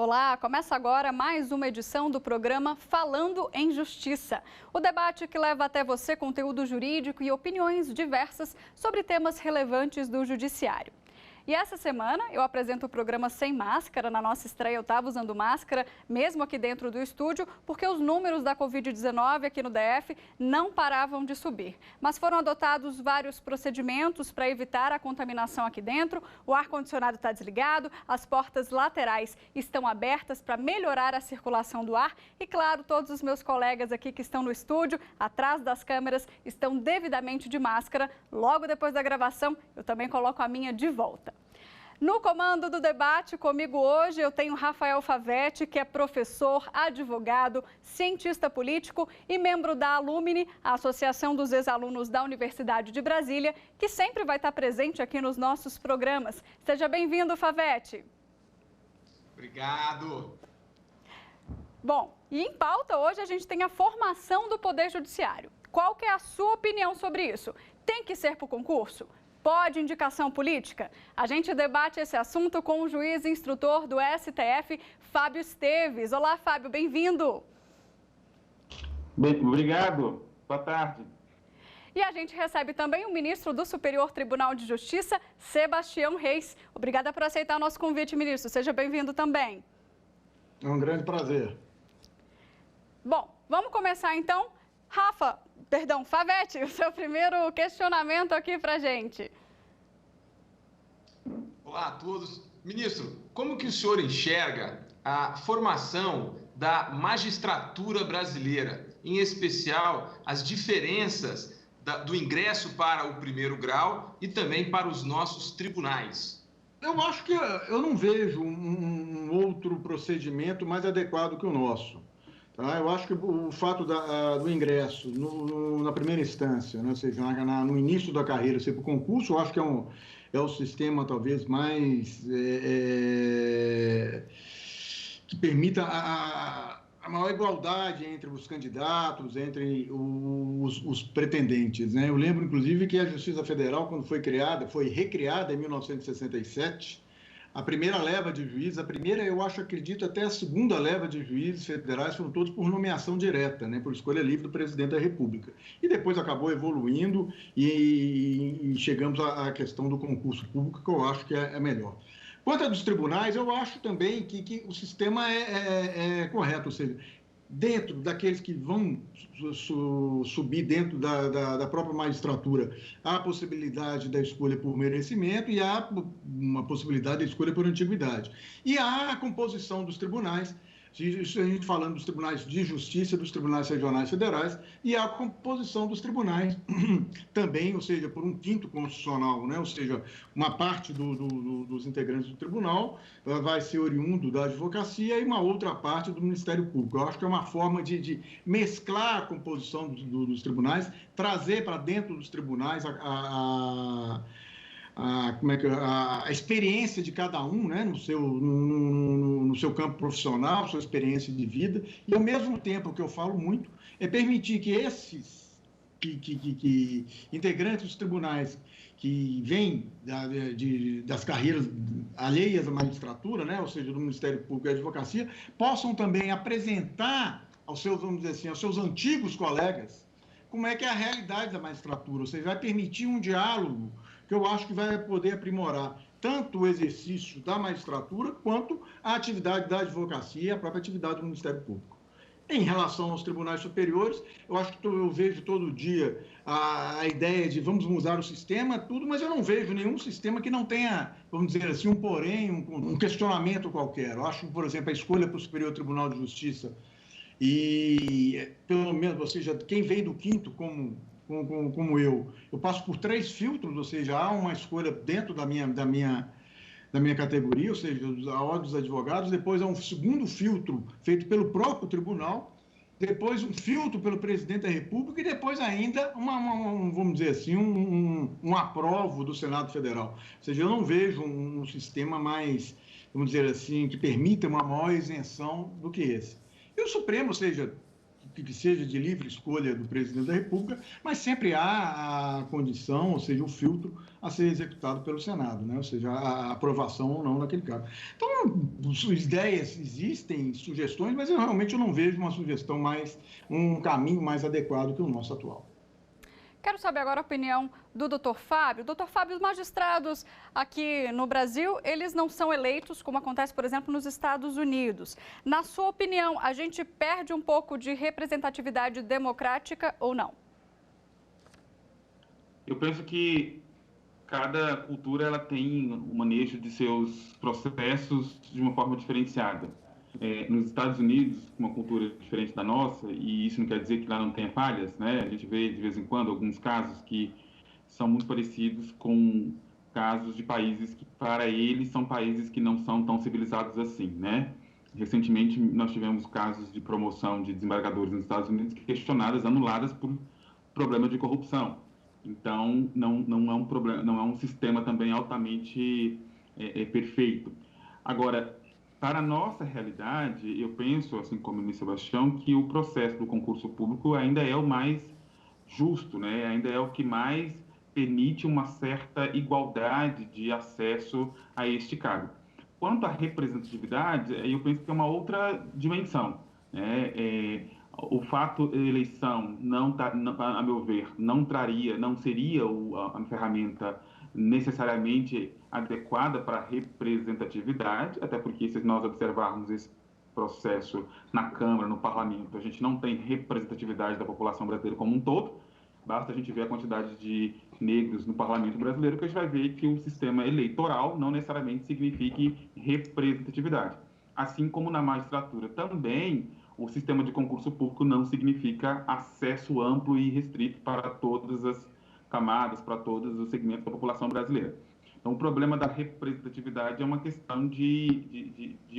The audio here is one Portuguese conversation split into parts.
Olá, começa agora mais uma edição do programa Falando em Justiça. O debate que leva até você conteúdo jurídico e opiniões diversas sobre temas relevantes do judiciário. E essa semana eu apresento o programa sem máscara. Na nossa estreia eu estava usando máscara, mesmo aqui dentro do estúdio, porque os números da Covid-19 aqui no DF não paravam de subir. Mas foram adotados vários procedimentos para evitar a contaminação aqui dentro. O ar-condicionado está desligado, as portas laterais estão abertas para melhorar a circulação do ar. E claro, todos os meus colegas aqui que estão no estúdio, atrás das câmeras, estão devidamente de máscara. Logo depois da gravação, eu também coloco a minha de volta. No comando do debate comigo hoje eu tenho Rafael Favetti, que é professor, advogado, cientista político e membro da Alumni, a Associação dos Ex-Alunos da Universidade de Brasília, que sempre vai estar presente aqui nos nossos programas. Seja bem-vindo, Favetti. Obrigado. Bom, e em pauta hoje a gente tem a formação do Poder Judiciário. Qual que é a sua opinião sobre isso? Tem que ser por concurso? Pode indicação política? A gente debate esse assunto com o juiz instrutor do STF, Fábio Esteves. Olá, Fábio, bem-vindo. Obrigado. Boa tarde. E a gente recebe também o ministro do Superior Tribunal de Justiça, Sebastião Reis. Obrigada por aceitar o nosso convite, ministro. Seja bem-vindo também. É um grande prazer. Bom, vamos começar então. Favetti, o seu primeiro questionamento aqui pra gente. Olá a todos. Ministro, como que o senhor enxerga a formação da magistratura brasileira, em especial as diferenças do ingresso para o primeiro grau e também para os nossos tribunais? Eu acho que eu não vejo um outro procedimento mais adequado que o nosso. Eu acho que o fato do ingresso na primeira instância, né, ou seja, no início da carreira, ser por concurso, eu acho que é o sistema talvez mais que permita a maior igualdade entre os candidatos, entre os pretendentes, né? Eu lembro, inclusive, que a Justiça Federal, quando foi recriada em 1967, a primeira leva de juízes, acredito, até a segunda leva de juízes federais foram todos por nomeação direta, né, por escolha livre do presidente da República. E depois acabou evoluindo e chegamos à questão do concurso público, que eu acho que é melhor. Quanto a dos tribunais, eu acho também que o sistema é correto, ou seja, dentro daqueles que vão subir dentro da própria magistratura, há a possibilidade da escolha por merecimento e há uma possibilidade da escolha por antiguidade. E há a composição dos tribunais, isso a gente falando dos tribunais de justiça, dos tribunais regionais federais, e a composição dos tribunais também, ou seja, por um quinto constitucional, né? Ou seja, uma parte dos integrantes do tribunal vai ser oriundo da advocacia e uma outra parte do Ministério Público. Eu acho que é uma forma de mesclar a composição dos tribunais, trazer para dentro dos tribunais a experiência de cada um, né, no seu campo profissional, sua experiência de vida, e ao mesmo tempo, o que eu falo muito, é permitir que esses integrantes dos tribunais que vêm das carreiras alheias à magistratura, né, ou seja, do Ministério Público e da Advocacia, possam também apresentar aos seus, vamos dizer assim, aos seus antigos colegas como é que é a realidade da magistratura, ou seja, vai permitir um diálogo que eu acho que vai poder aprimorar tanto o exercício da magistratura quanto a atividade da advocacia e a própria atividade do Ministério Público. Em relação aos tribunais superiores, eu acho que eu vejo todo dia a ideia de vamos mudar o sistema, tudo, mas eu não vejo nenhum sistema que não tenha, vamos dizer assim, um porém, um questionamento qualquer. Eu acho que, por exemplo, a escolha para o Superior Tribunal de Justiça e, pelo menos, ou seja, quem vem do quinto como eu passo por 3 filtros, ou seja, há uma escolha dentro da minha categoria, ou seja, a ordem dos advogados, depois há um segundo filtro feito pelo próprio tribunal, depois um filtro pelo presidente da República e depois ainda, vamos dizer assim, um aprovo do Senado Federal. Ou seja, eu não vejo um sistema mais, vamos dizer assim, que permita uma maior isenção do que esse. E o Supremo, ou seja, que seja de livre escolha do presidente da República, mas sempre há a condição, ou seja, o filtro a ser executado pelo Senado, né? Ou seja, a aprovação ou não naquele caso. Então, ideias existem, sugestões, mas eu realmente não vejo uma sugestão um caminho mais adequado que o nosso atual. Quero saber agora a opinião do Dr. Fábio. Dr. Fábio, os magistrados aqui no Brasil, eles não são eleitos, como acontece, por exemplo, nos Estados Unidos. Na sua opinião, a gente perde um pouco de representatividade democrática ou não? Eu penso que cada cultura ela tem um manejo de seus processos de uma forma diferenciada. Nos Estados Unidos, uma cultura diferente da nossa, e isso não quer dizer que lá não tenha falhas, né? A gente vê de vez em quando alguns casos que são muito parecidos com casos de países que, para eles, são países que não são tão civilizados assim, né? Recentemente, nós tivemos casos de promoção de desembargadores nos Estados Unidos questionadas, anuladas por problema de corrupção. Então, não é um problema, não é um sistema também altamente perfeito. Agora, para a nossa realidade, eu penso, assim como o ministro Sebastião, que o processo do concurso público ainda é o mais justo, né? Ainda é o que mais permite uma certa igualdade de acesso a este cargo. Quanto à representatividade, eu penso que é uma outra dimensão, né? O fato da eleição, a meu ver, não seria a ferramenta necessariamente adequada para a representatividade, até porque se nós observarmos esse processo na Câmara, no Parlamento, a gente não tem representatividade da população brasileira como um todo, basta a gente ver a quantidade de negros no Parlamento brasileiro que a gente vai ver que o sistema eleitoral não necessariamente signifique representatividade. Assim como na magistratura também, o sistema de concurso público não significa acesso amplo e restrito para todas as camadas, para todos os segmentos da população brasileira. Então, o problema da representatividade é uma questão de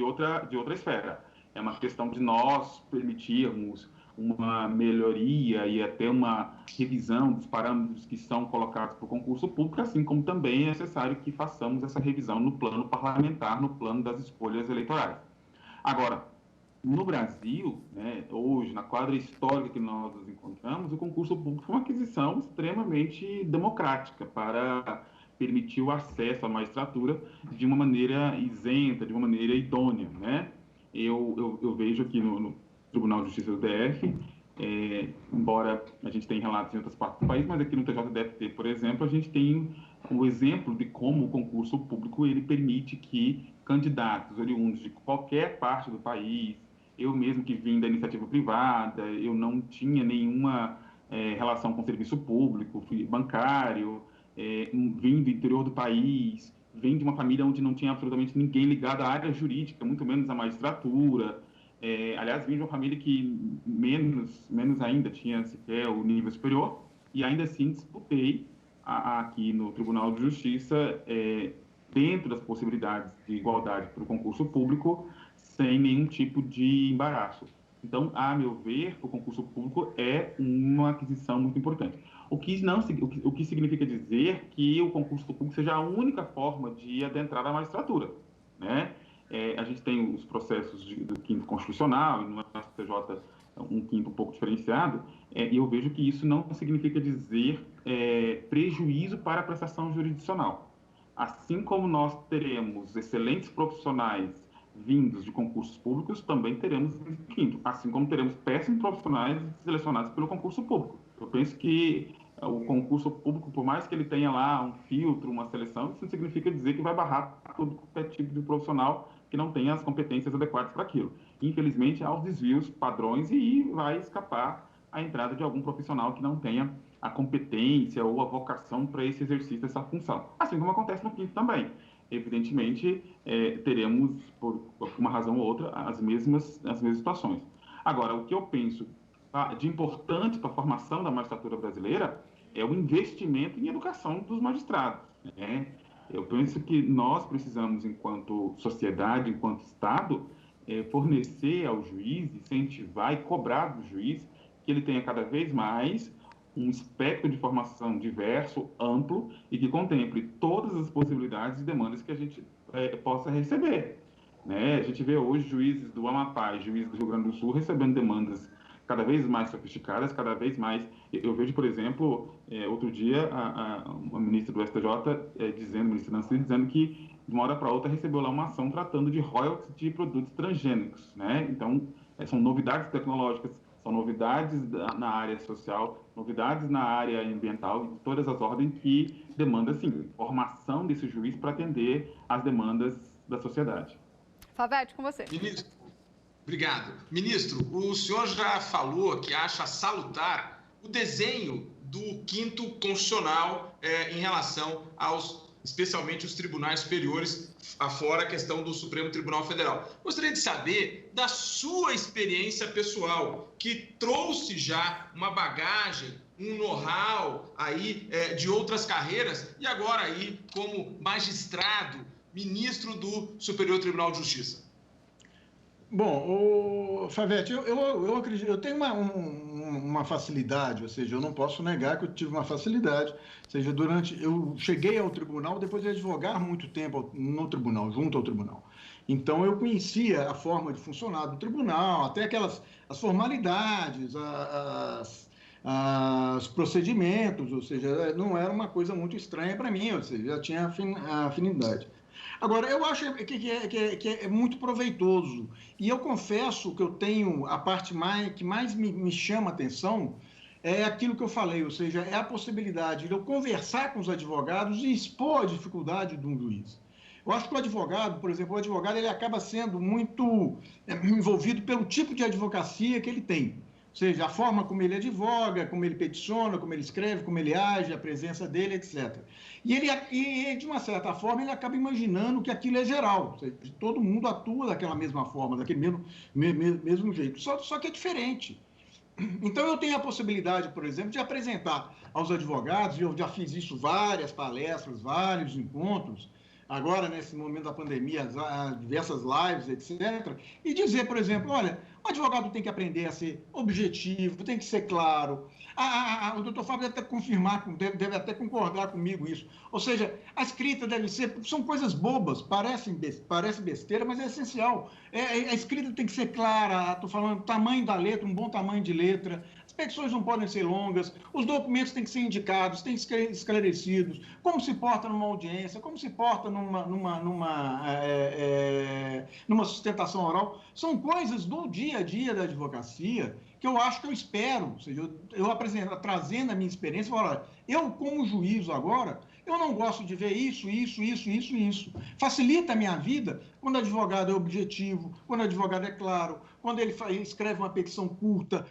outra esfera. É uma questão de nós permitirmos uma melhoria e até uma revisão dos parâmetros que são colocados para o concurso público, assim como também é necessário que façamos essa revisão no plano parlamentar, no plano das escolhas eleitorais. Agora, no Brasil, né, hoje, na quadra histórica que nós nos encontramos, o concurso público foi uma aquisição extremamente democrática para permitir o acesso à magistratura de uma maneira isenta, de uma maneira idônea, né? Eu vejo aqui no Tribunal de Justiça do DF, embora a gente tenha relatos em outras partes do país, mas aqui no TJDFT, por exemplo, a gente tem o exemplo de como o concurso público ele permite que candidatos oriundos de qualquer parte do país, eu mesmo que vim da iniciativa privada, eu não tinha nenhuma relação com o serviço público, fui bancário, vim do interior do país, vim de uma família onde não tinha absolutamente ninguém ligado à área jurídica, muito menos à magistratura. Aliás, vim de uma família que menos ainda tinha sequer o nível superior, e ainda assim disputei aqui no Tribunal de Justiça, dentro das possibilidades de igualdade para o concurso público, sem nenhum tipo de embaraço. Então, a meu ver, o concurso público é uma aquisição muito importante. O que significa dizer que o concurso público seja a única forma de adentrar a magistratura, né? A gente tem os processos do quinto constitucional, e no STJ um quinto um pouco diferenciado, e eu vejo que isso não significa dizer prejuízo para a prestação jurisdicional. Assim como nós teremos excelentes profissionais vindos de concursos públicos, também teremos quinto, assim como teremos péssimos profissionais selecionados pelo concurso público. Eu penso que o concurso público, por mais que ele tenha lá um filtro, uma seleção, isso não significa dizer que vai barrar todo qualquer tipo de profissional que não tenha as competências adequadas para aquilo. Infelizmente, há os desvios padrões e vai escapar a entrada de algum profissional que não tenha a competência ou a vocação para esse exercício dessa função. Assim como acontece no quinto também. Evidentemente, teremos, por uma razão ou outra, as mesmas situações. Agora, o que eu penso de importante para a formação da magistratura brasileira é o investimento em educação dos magistrados, né? Eu penso que nós precisamos, enquanto sociedade, enquanto Estado, fornecer ao juiz, incentivar e cobrar do juiz que ele tenha cada vez mais um espectro de formação diverso, amplo e que contemple todas as possibilidades e demandas que a gente possa receber, né? A gente vê hoje juízes do Amapá e juízes do Rio Grande do Sul recebendo demandas cada vez mais sofisticadas, cada vez mais... Eu vejo, por exemplo, outro dia, uma ministra do STJ ministra Nancy, dizendo que, de uma hora para outra, recebeu lá uma ação tratando de royalties de produtos transgênicos, né? Então, são novidades tecnológicas, são novidades na área social, novidades na área ambiental, de todas as ordens que demandam, assim, formação desse juiz para atender às demandas da sociedade. Favete, com você. Ministro, obrigado. Ministro, o senhor já falou que acha salutar o desenho do 5º Constitucional em relação especialmente os tribunais superiores, afora a questão do Supremo Tribunal Federal. Gostaria de saber da sua experiência pessoal, que trouxe já uma bagagem, um know-how aí de outras carreiras e agora aí como magistrado, ministro do Superior Tribunal de Justiça. Bom, Favete, eu acredito, eu tenho uma facilidade, ou seja, eu não posso negar que eu tive uma facilidade, ou seja, eu cheguei ao tribunal depois de advogar muito tempo no tribunal, junto ao tribunal. Então, eu conhecia a forma de funcionar do tribunal, até as formalidades, os procedimentos, ou seja, não era uma coisa muito estranha para mim, ou seja, já tinha afinidade. Agora, eu acho que é muito proveitoso. E eu confesso que eu tenho a parte que mais me chama a atenção é aquilo que eu falei, ou seja, é a possibilidade de eu conversar com os advogados e expor a dificuldade de um juiz. Eu acho que o advogado, por exemplo, ele acaba sendo muito envolvido pelo tipo de advocacia que ele tem. Ou seja, a forma como ele advoga, como ele peticiona, como ele escreve, como ele age, a presença dele, etc. E de uma certa forma, ele acaba imaginando que aquilo é geral. Ou seja, todo mundo atua daquela mesma forma, daquele mesmo jeito. Só que é diferente. Então, eu tenho a possibilidade, por exemplo, de apresentar aos advogados, e eu já fiz isso várias palestras, vários encontros, agora, nesse momento da pandemia, diversas lives, etc., e dizer, por exemplo, olha, o advogado tem que aprender a ser objetivo, tem que ser claro. O doutor Fábio deve até confirmar, deve até concordar comigo isso. Ou seja, a escrita são coisas bobas, parece besteira, mas é essencial. A escrita tem que ser clara, estou falando tamanho da letra, um bom tamanho de letra. As petições não podem ser longas, os documentos têm que ser indicados, têm que ser esclarecidos, como se porta numa audiência, como se porta numa sustentação oral. São coisas do dia a dia da advocacia que eu acho que eu espero, ou seja, trazendo a minha experiência, olha, eu como juízo agora, eu não gosto de ver isso. Facilita a minha vida quando o advogado é objetivo, quando o advogado é claro, quando ele escreve uma petição curta,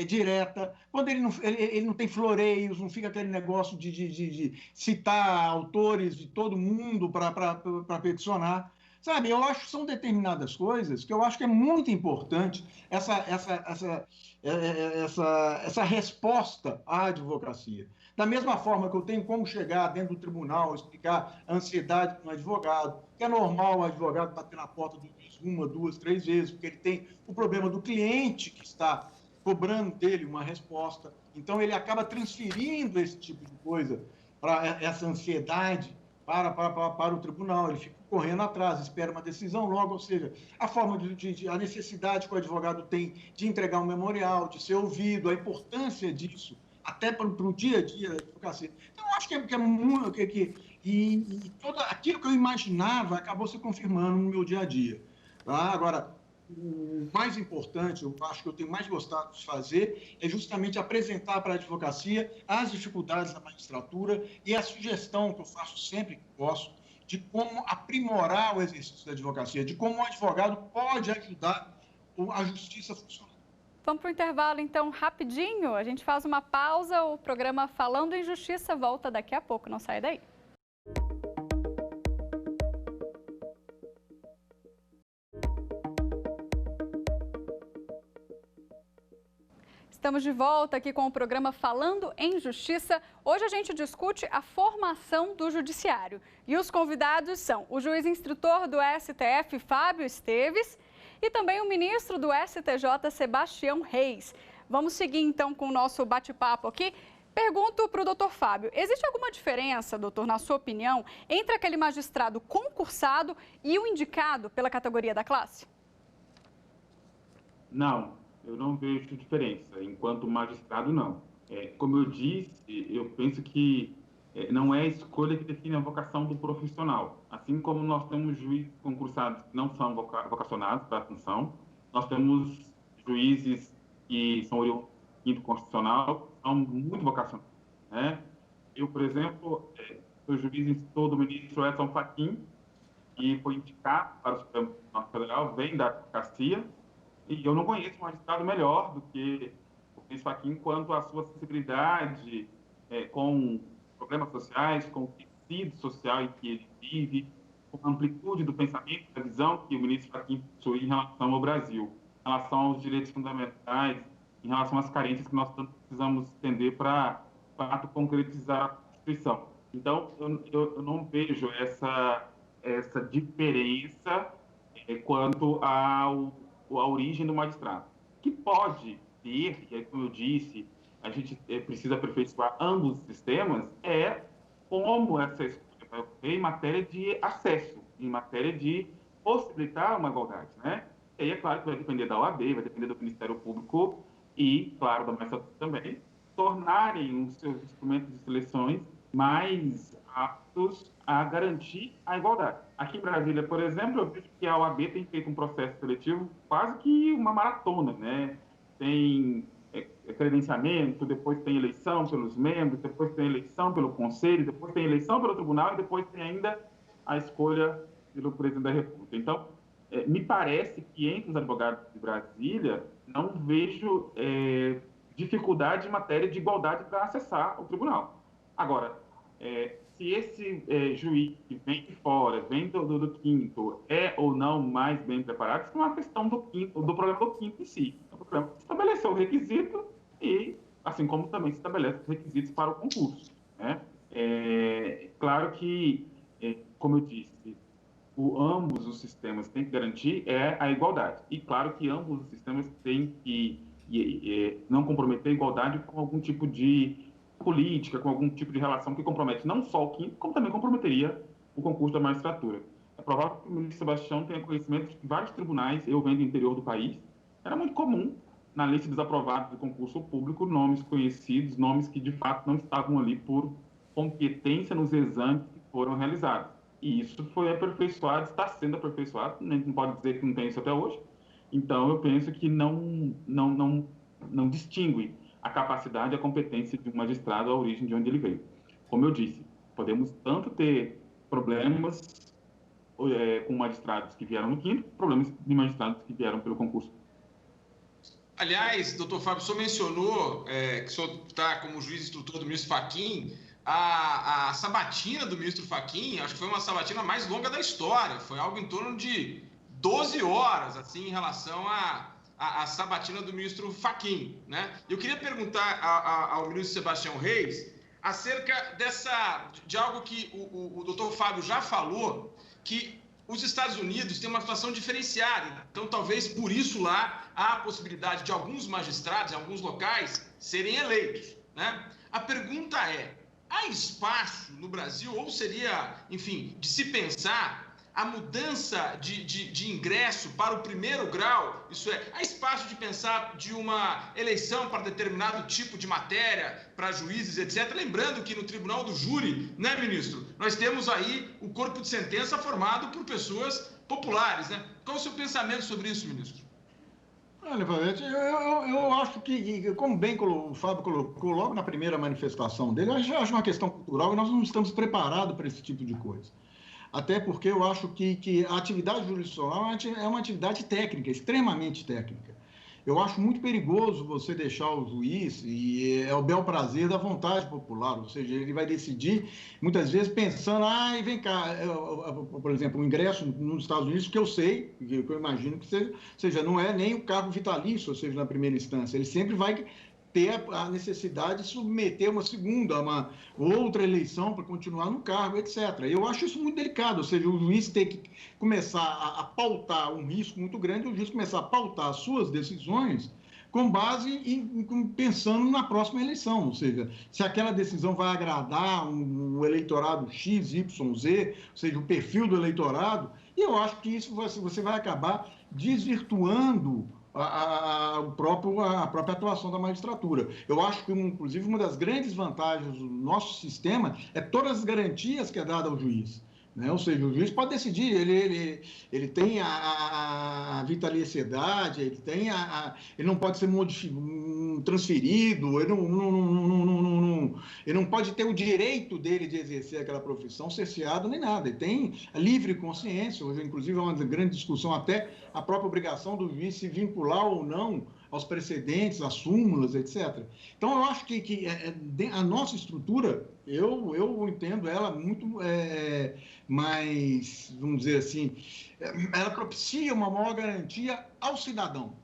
direta, quando ele não tem floreios, não fica aquele negócio de citar autores de todo mundo para peticionar. Sabe, eu acho que são determinadas coisas que eu acho que é muito importante essa resposta à advocacia. Da mesma forma que eu tenho como chegar dentro do tribunal, explicar a ansiedade do advogado, que é normal o advogado bater na porta do juiz 1, 2, 3 vezes, porque ele tem o problema do cliente que está cobrando dele uma resposta. Então, ele acaba transferindo esse tipo de coisa, essa ansiedade, para o tribunal. Ele fica correndo atrás, espera uma decisão logo, ou seja, a necessidade que o advogado tem de entregar um memorial, de ser ouvido, a importância disso, até para o dia a dia da advocacia. Então, eu acho que tudo aquilo que eu imaginava acabou se confirmando no meu dia a dia. Tá? Agora, o mais importante, eu acho que eu tenho mais gostado de fazer, é justamente apresentar para a advocacia as dificuldades da magistratura e a sugestão que eu faço sempre que posso, de como aprimorar o exercício da advocacia, de como o advogado pode ajudar a justiça a funcionar. Vamos para o intervalo, então, rapidinho. A gente faz uma pausa, o programa Falando em Justiça volta daqui a pouco, não sai daí. Estamos de volta aqui com o programa Falando em Justiça. Hoje a gente discute a formação do judiciário. E os convidados são o juiz instrutor do STF, Fábio Esteves, e também o ministro do STJ, Sebastião Reis. Vamos seguir então com o nosso bate-papo aqui. Pergunto para o doutor Fábio, existe alguma diferença, doutor, na sua opinião, entre aquele magistrado concursado e o indicado pela categoria da classe? Não. eu não vejo diferença. Enquanto magistrado, não. Como eu disse, eu penso que não é a escolha que define a vocação do profissional. Assim como nós temos juízes concursados que não são vocacionados para a função, nós temos juízes que são oriundos do quinto constitucional, são muito vocacionados, né? Eu, por exemplo, sou juiz instituto do ministro Edson Fachin, que foi indicado para o Supremo Tribunal Federal, vem da advocacia, e eu não conheço um magistrado melhor do que o ministro Fachin quanto à sua sensibilidade com problemas sociais, com o tecido social em que ele vive, com a amplitude do pensamento, da visão que o ministro Fachin possui em relação ao Brasil, em relação aos direitos fundamentais, em relação às carências que nós tanto precisamos entender para concretizar a Constituição. Então, eu não vejo essa diferença quanto à origem do magistrado, que pode ter, e como eu disse, a gente precisa aperfeiçoar ambos os sistemas, como essa escolha vai ocorrer em matéria de acesso, em matéria de possibilitar uma igualdade, né? E aí é claro que vai depender da OAB, vai depender do Ministério Público e, claro, da magistratura também, tornarem os seus instrumentos de seleções mais aptos a garantir a igualdade. Aqui em Brasília, por exemplo, eu vejo que a OAB tem feito um processo seletivo quase que uma maratona, né? Tem credenciamento, depois tem eleição pelos membros, depois tem eleição pelo conselho, depois tem eleição pelo tribunal e depois tem ainda a escolha pelo presidente da República. Então, me parece que entre os advogados de Brasília não vejo dificuldade em matéria de igualdade para acessar o tribunal. Agora, se esse juiz que vem de fora, vem do quinto, é ou não mais bem preparado, isso não é uma questão do problema do quinto em si. É o problema de estabelecer o requisito e, assim como também se estabelece os requisitos para o concurso, né? Claro que, como eu disse, ambos os sistemas têm que garantir a igualdade. E claro que ambos os sistemas têm que não comprometer a igualdade com algum tipo de política, com algum tipo de relação que compromete não só o quinto, como também comprometeria o concurso da magistratura. É provável que o ministro Sebastião tenha conhecimento de que vários tribunais, eu venho do interior do país, era muito comum na lista dos aprovados do concurso público nomes conhecidos, nomes que de fato não estavam ali por competência nos exames que foram realizados. E isso foi aperfeiçoado, está sendo aperfeiçoado, não pode dizer que não tem isso até hoje. Então, eu penso que não distingue a capacidade e a competência de um magistrado à origem de onde ele veio. Como eu disse, podemos tanto ter problemas com magistrados que vieram no quinto, problemas de magistrados que vieram pelo concurso. Aliás, doutor Fábio, o senhor mencionou que o senhor está como juiz instrutor do ministro Fachin. A sabatina do ministro Fachin, acho que foi uma sabatina mais longa da história. Foi algo em torno de 12 horas, assim, em relação à sabatina do ministro Fachin, né? Eu queria perguntar ao ministro Sebastião Reis acerca de algo que o doutor Fábio já falou, que os Estados Unidos têm uma situação diferenciada. Então, talvez por isso lá há a possibilidade de alguns magistrados, em alguns locais, serem eleitos, né? A pergunta é: há espaço no Brasil, ou seria, enfim, de se pensar a mudança de ingresso para o primeiro grau? Isso é, há espaço de pensar de uma eleição para determinado tipo de matéria, para juízes, etc. Lembrando que no tribunal do júri, né, ministro, nós temos aí o corpo de sentença formado por pessoas populares, né? Qual é o seu pensamento sobre isso, ministro? Olha, Valete, eu acho que, como bem o Fábio colocou logo na primeira manifestação dele, eu acho uma questão cultural e nós não estamos preparados para esse tipo de coisa. Até porque eu acho que a atividade jurisdicional é uma atividade técnica, extremamente técnica. Eu acho muito perigoso você deixar o juiz, e é o bel prazer da vontade popular, ou seja, ele vai decidir, muitas vezes, pensando, vem cá, por exemplo, o ingresso nos Estados Unidos, que eu sei, que eu imagino que seja, não é nem o cargo vitalício, ou seja, na primeira instância, ele sempre vai ter a necessidade de submeter uma outra eleição para continuar no cargo, etc. Eu acho isso muito delicado, ou seja, o juiz tem que começar a pautar um risco muito grande, o juiz começar a pautar as suas decisões com base pensando na próxima eleição, ou seja, se aquela decisão vai agradar o eleitorado X, Y, Z, ou seja, o perfil do eleitorado, e eu acho que isso você vai acabar desvirtuando a própria atuação da magistratura. Eu acho que, inclusive, uma das grandes vantagens do nosso sistema é todas as garantias que é dada ao juiz. Né? Ou seja, o juiz pode decidir, ele tem a vitaliciedade, ele não pode ser transferido, ele não pode ter o direito dele de exercer aquela profissão cerceado nem nada. Ele tem a livre consciência, hoje, inclusive, é uma grande discussão até a própria obrigação do juiz se vincular ou não aos precedentes, às súmulas, etc. Então, eu acho que a nossa estrutura, eu entendo ela muito mais, vamos dizer assim, ela propicia uma maior garantia ao cidadão.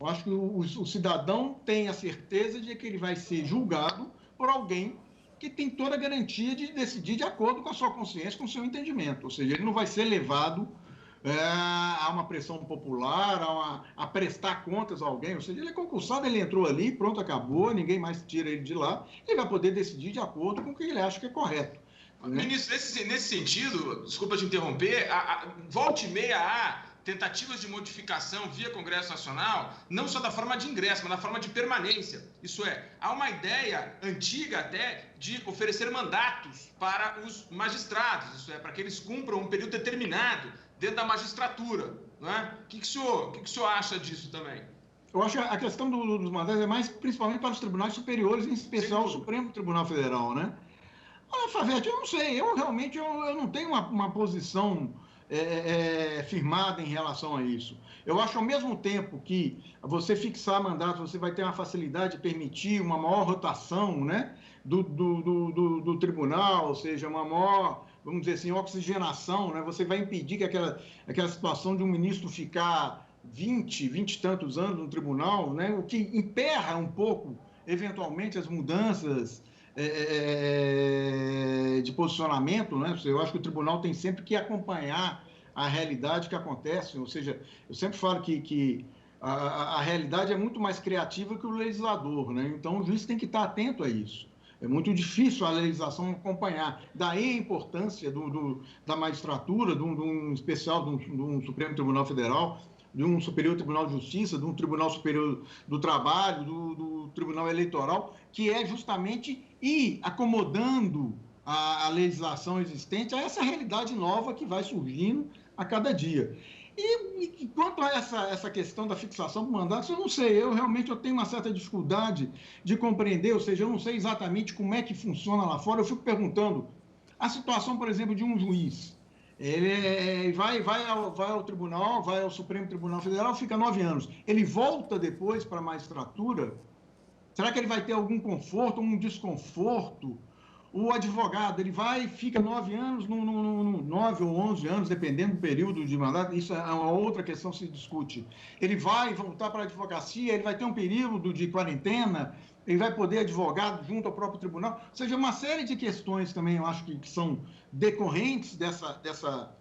Eu acho que o cidadão tem a certeza de que ele vai ser julgado por alguém que tem toda a garantia de decidir de acordo com a sua consciência, com o seu entendimento. Ou seja, ele não vai ser levado a uma pressão popular, a prestar contas a alguém. Ou seja, ele é concursado, ele entrou ali, pronto, acabou, ninguém mais tira ele de lá, ele vai poder decidir de acordo com o que ele acha que é correto. Né? Ministro, nesse sentido, desculpa te interromper, volta e meia há tentativas de modificação via Congresso Nacional, não só da forma de ingresso, mas da forma de permanência. Isso é, há uma ideia antiga até de oferecer mandatos para os magistrados, isso é, para que eles cumpram um período determinado dentro da magistratura, não é? O que o senhor acha disso também? Eu acho que a questão dos mandatos é mais principalmente para os tribunais superiores, em especial o Supremo Tribunal Federal, né? Olha, Favete, eu não sei, eu realmente não tenho uma posição firmada em relação a isso. Eu acho, ao mesmo tempo que você fixar mandatos, você vai ter uma facilidade de permitir uma maior rotação, né, do tribunal, ou seja, uma maior, vamos dizer assim, oxigenação, né? Você vai impedir que aquela situação de um ministro ficar 20 e tantos anos no tribunal, né? O que emperra um pouco, eventualmente, as mudanças de posicionamento, né? Eu acho que o tribunal tem sempre que acompanhar a realidade que acontece, ou seja, eu sempre falo que a realidade é muito mais criativa que o legislador, né? Então o juiz tem que estar atento a isso. É muito difícil a legislação acompanhar. Daí a importância da magistratura, em especial de um Supremo Tribunal Federal, de um Superior Tribunal de Justiça, de um Tribunal Superior do Trabalho, do Tribunal Eleitoral, que é justamente ir acomodando a legislação existente a essa realidade nova que vai surgindo a cada dia. E quanto a essa questão da fixação do mandato, eu não sei, eu tenho uma certa dificuldade de compreender, ou seja, eu não sei exatamente como é que funciona lá fora. Eu fico perguntando, a situação, por exemplo, de um juiz, ele vai ao tribunal, vai ao Supremo Tribunal Federal, fica 9 anos, ele volta depois para a magistratura, será que ele vai ter algum conforto, um desconforto? O advogado, ele fica 9 anos, 9 ou 11 anos, dependendo do período de mandato, isso é uma outra questão que se discute. Ele vai voltar para a advocacia, ele vai ter um período de quarentena, ele vai poder advogar junto ao próprio tribunal. Ou seja, uma série de questões também, eu acho que são decorrentes dessa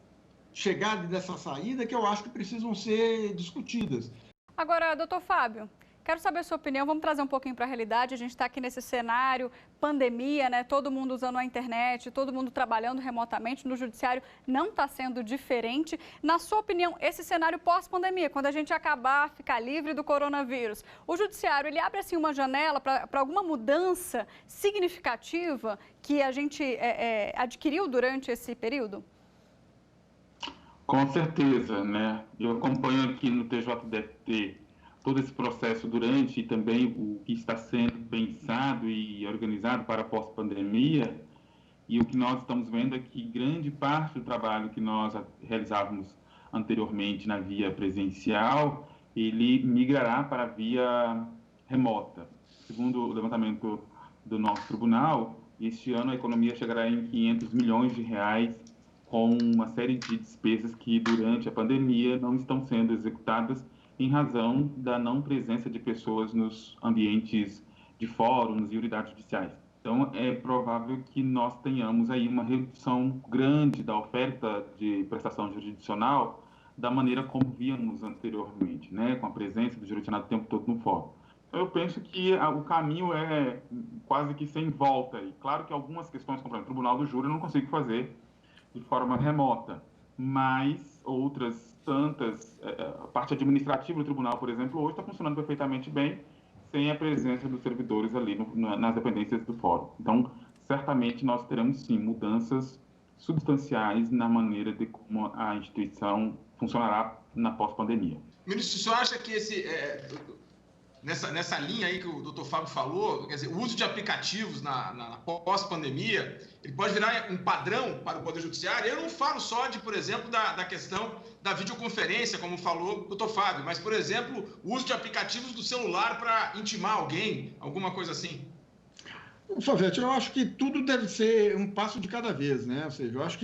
chegada e dessa saída, que eu acho que precisam ser discutidas. Agora, doutor Fábio, quero saber a sua opinião, vamos trazer um pouquinho para a realidade. A gente está aqui nesse cenário, pandemia, né? Todo mundo usando a internet, todo mundo trabalhando remotamente. No judiciário não está sendo diferente. Na sua opinião, esse cenário pós-pandemia, quando a gente acabar, ficar livre do coronavírus, o judiciário, ele abre assim uma janela para alguma mudança significativa que a gente adquiriu durante esse período? Com certeza, né? Eu acompanho aqui no TJDFT todo esse processo durante e também o que está sendo pensado e organizado para a pós-pandemia, e o que nós estamos vendo é que grande parte do trabalho que nós realizávamos anteriormente na via presencial, ele migrará para a via remota. Segundo o levantamento do nosso tribunal, este ano a economia chegará em 500 milhões de reais, com uma série de despesas que durante a pandemia não estão sendo executadas em razão da não presença de pessoas nos ambientes de fóruns e unidades judiciais. Então, é provável que nós tenhamos aí uma redução grande da oferta de prestação jurisdicional da maneira como víamos anteriormente, né, com a presença do jurisdicionado o tempo todo no fórum. Então, eu penso que o caminho é quase que sem volta. E claro que algumas questões, como o Tribunal do Júri, eu não consigo fazer de forma remota, mas outras a parte administrativa do tribunal, por exemplo, hoje está funcionando perfeitamente bem, sem a presença dos servidores ali nas dependências do fórum. Então, certamente nós teremos, sim, mudanças substanciais na maneira de como a instituição funcionará na pós-pandemia. Ministro, o senhor acha que nessa linha aí que o doutor Fábio falou, quer dizer, o uso de aplicativos na pós-pandemia, ele pode virar um padrão para o Poder Judiciário? Eu não falo só por exemplo, da questão da videoconferência, como falou o doutor Fábio, mas, por exemplo, o uso de aplicativos do celular para intimar alguém, alguma coisa assim. Favete, eu acho que tudo deve ser um passo de cada vez, né? Ou seja, eu acho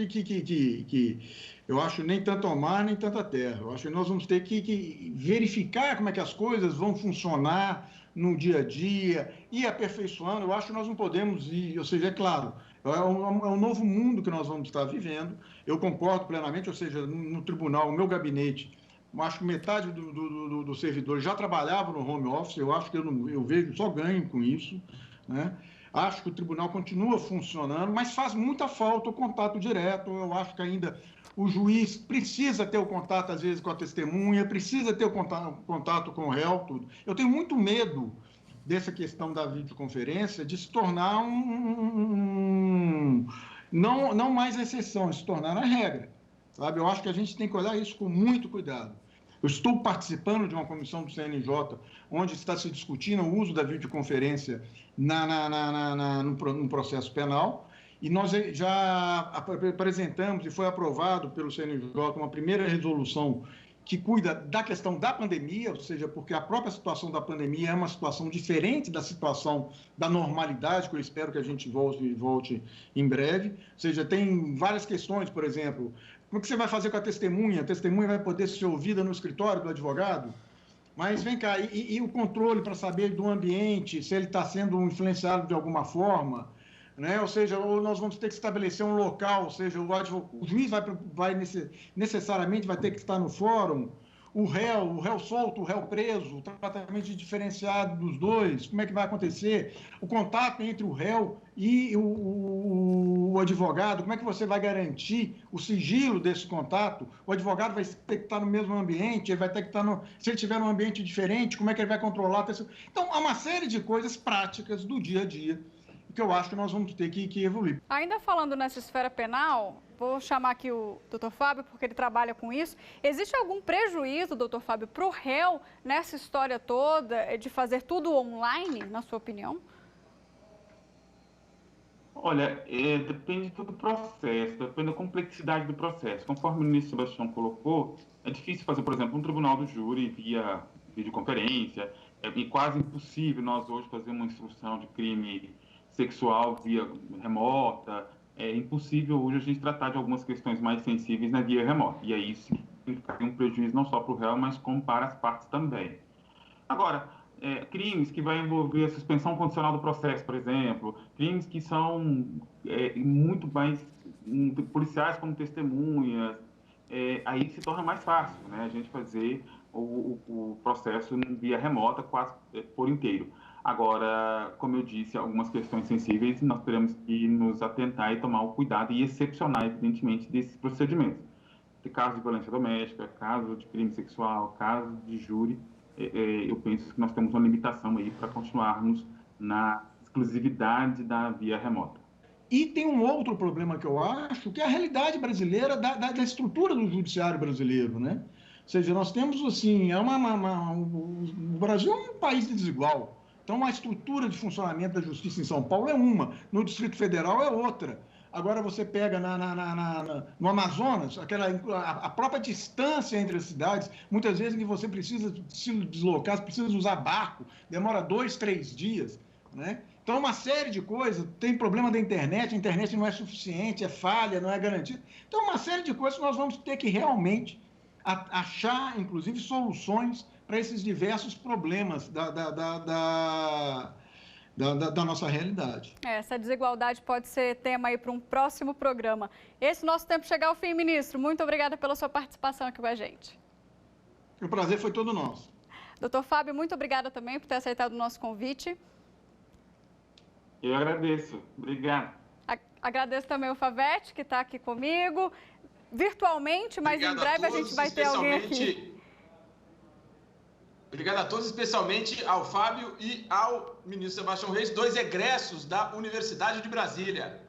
eu acho nem tanto ao mar, nem tanto à terra. Eu acho que nós vamos ter que verificar como é que as coisas vão funcionar no dia a dia, ir aperfeiçoando. Eu acho que nós não podemos ir, ou seja, é claro, é um novo mundo que nós vamos estar vivendo. Eu concordo plenamente, ou seja, no tribunal, o meu gabinete, eu acho que metade dos servidores já trabalhava no home office. Eu acho que eu vejo só ganho com isso, né? Acho que o tribunal continua funcionando, mas faz muita falta o contato direto. Eu acho que ainda o juiz precisa ter o contato, às vezes, com a testemunha, precisa ter o contato com o réu, tudo. Eu tenho muito medo dessa questão da videoconferência de se tornar não mais exceção, de se tornar a regra, sabe? Eu acho que a gente tem que olhar isso com muito cuidado. Eu estou participando de uma comissão do CNJ, onde está se discutindo o uso da videoconferência no processo penal, e nós já apresentamos e foi aprovado pelo CNJ uma primeira resolução que cuida da questão da pandemia, ou seja, porque a própria situação da pandemia é uma situação diferente da situação da normalidade, que eu espero que a gente volte em breve. Ou seja, tem várias questões, por exemplo, como que você vai fazer com a testemunha? A testemunha vai poder ser ouvida no escritório do advogado? Mas vem cá, e o controle para saber do ambiente, se ele está sendo influenciado de alguma forma, né? Ou seja, nós vamos ter que estabelecer um local, ou seja, o juiz necessariamente vai ter que estar no fórum, o réu solto, o réu preso, o tratamento diferenciado dos dois, como é que vai acontecer? O contato entre o réu e o advogado, como é que você vai garantir o sigilo desse contato? O advogado vai ter que estar no mesmo ambiente, ele vai ter que estar se ele estiver num ambiente diferente, como é que ele vai controlar? Então, há uma série de coisas práticas do dia a dia que eu acho que nós vamos ter que evoluir. Ainda falando nessa esfera penal, vou chamar aqui o doutor Fábio, porque ele trabalha com isso. Existe algum prejuízo, doutor Fábio, para o réu nessa história toda de fazer tudo online, na sua opinião? Olha, depende do processo, depende da complexidade do processo. Conforme o ministro Sebastião colocou, é difícil fazer, por exemplo, um tribunal do júri via videoconferência. É quase impossível nós hoje fazer uma instrução de crime sexual via remota. É impossível hoje a gente tratar de algumas questões mais sensíveis na via remota. E aí isso significa um prejuízo não só para o réu, mas como para as partes também. Agora, crimes que vai envolver a suspensão condicional do processo, por exemplo, crimes que são muito mais policiais como testemunhas, aí se torna mais fácil, né, a gente fazer o processo via remota quase por inteiro. Agora, como eu disse, algumas questões sensíveis nós teremos que nos atentar e tomar o cuidado e excepcionar, evidentemente, desses procedimentos. De caso de violência doméstica, caso de crime sexual, caso de júri, eu penso que nós temos uma limitação aí para continuarmos na exclusividade da via remota. E tem um outro problema que eu acho, que é a realidade brasileira da estrutura do judiciário brasileiro, né? Ou seja, nós temos, assim, o Brasil é um país desigual. Então, a estrutura de funcionamento da justiça em São Paulo é uma, no Distrito Federal é outra. Agora, você pega no Amazonas, a própria distância entre as cidades, muitas vezes em que você precisa se deslocar, você precisa usar barco, demora 2, 3 dias, né? Então, uma série de coisas, tem problema da internet, a internet não é suficiente, é falha, não é garantida. Então, uma série de coisas que nós vamos ter que realmente achar, inclusive, soluções para esses diversos problemas da nossa realidade. Essa desigualdade pode ser tema aí para um próximo programa. Esse nosso tempo chega ao fim, ministro. Muito obrigada pela sua participação aqui com a gente. O prazer foi todo nosso. Doutor Fábio, muito obrigada também por ter aceitado o nosso convite. Eu agradeço. Obrigado. Agradeço também o Favete, que está aqui comigo. virtualmente, mas em breve a gente vai ter alguém aqui. Obrigado a todos, especialmente ao Fábio e ao ministro Sebastião Reis, 2 egressos da Universidade de Brasília.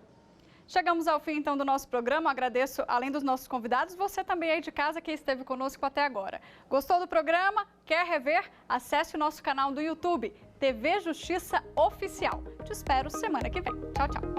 Chegamos ao fim, então, do nosso programa. Agradeço, além dos nossos convidados, você também aí de casa que esteve conosco até agora. Gostou do programa? Quer rever? Acesse o nosso canal do YouTube, TV Justiça Oficial. Te espero semana que vem. Tchau, tchau.